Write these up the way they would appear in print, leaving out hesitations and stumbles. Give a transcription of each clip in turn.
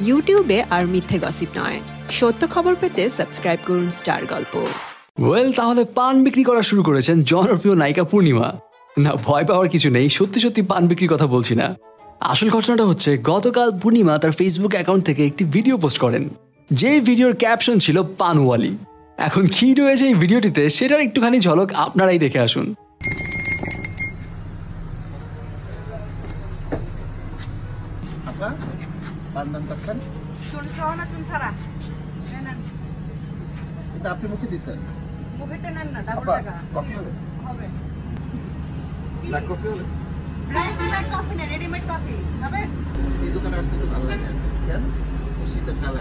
ইউটিউবে আর মিথ্যে গসিপ নয়, সত্য খবর পেতে সাবস্ক্রাইব করুন স্টার গল্প। তাহলে পান বিক্রি করা শুরু করেছেন জনপ্রিয় নায়িকা পূর্ণিমা। না, ভয় পাওয়ার কিছু নেই, সত্যি সত্যি পান বিক্রির কথা বলছি না। আসল ঘটনাটা হচ্ছে, গতকাল পূর্ণিমা তার ফেসবুক অ্যাকাউন্ট থেকে একটি ভিডিও পোস্ট করেন, যে ভিডিওর ক্যাপশন ছিল পানওয়ালি। এখন কি রয়েছে এই ভিডিওটিতে সেটার একটুখানি ঝলক আপনারাই দেখে আসুন। আপনি মুখে দিচ্ছেন এই দোকানে আসতে তো ভালো লাগে। শীতের কালে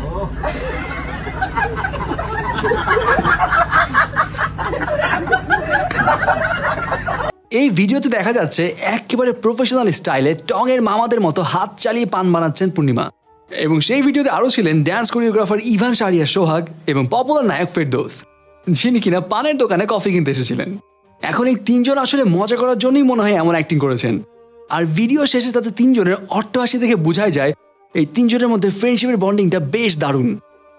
এই ভিডিওতে দেখা যাচ্ছে একেবারে প্রফেশনাল স্টাইলে টঙের মামাদের মতো হাত চালিয়ে পান বানাচ্ছেন পূর্ণিমা। এবং সেই ভিডিওতে আরও ছিলেন ড্যান্স কোরিওগ্রাফার ইভান শাহরিয়ার সোহাগ এবং পপুলার নায়ক ফেরদৌস, যিনি কিনা পানের দোকানে কফি কিনতে এসেছিলেন। এখন এই তিনজন আসলে মজা করার জন্যই মনে হয় এমন অ্যাক্টিং করেছেন। আর ভিডিও শেষে তাদের তিনজনের অট্টহাসি দেখে বোঝাই যায় এই তিনজনের মধ্যে ফ্রেন্ডশিপের বন্ডিংটা বেশ দারুণ।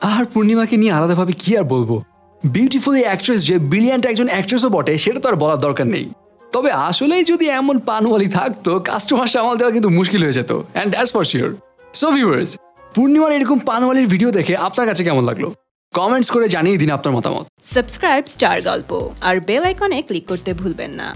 আর পূর্ণিমাকে নিয়ে আলাদাভাবে কি আর বলবো, বিউটিফুল এই অ্যাক্ট্রেস যে ব্রিলিয়ান্ট একজন অ্যাক্ট্রেসও বটে সেটা তো আর বলার দরকার নেই। তবে আসলেই যদি এমন পানওয়ালি থাকতো, কাস্টমার সামাল দেওয়া কিন্তু মুশকিল হয়ে যেত, and that's for sure. So viewers, পূর্ণিমার এরকম পানওয়ালির ভিডিও দেখে আপনার কাছে কেমন লাগলো কমেন্টস করে জানিয়ে দিন আপনার মতামত। সাবস্ক্রাইব স্টার গল্প আর বেল আইকনে ক্লিক করতে ভুলবেন না।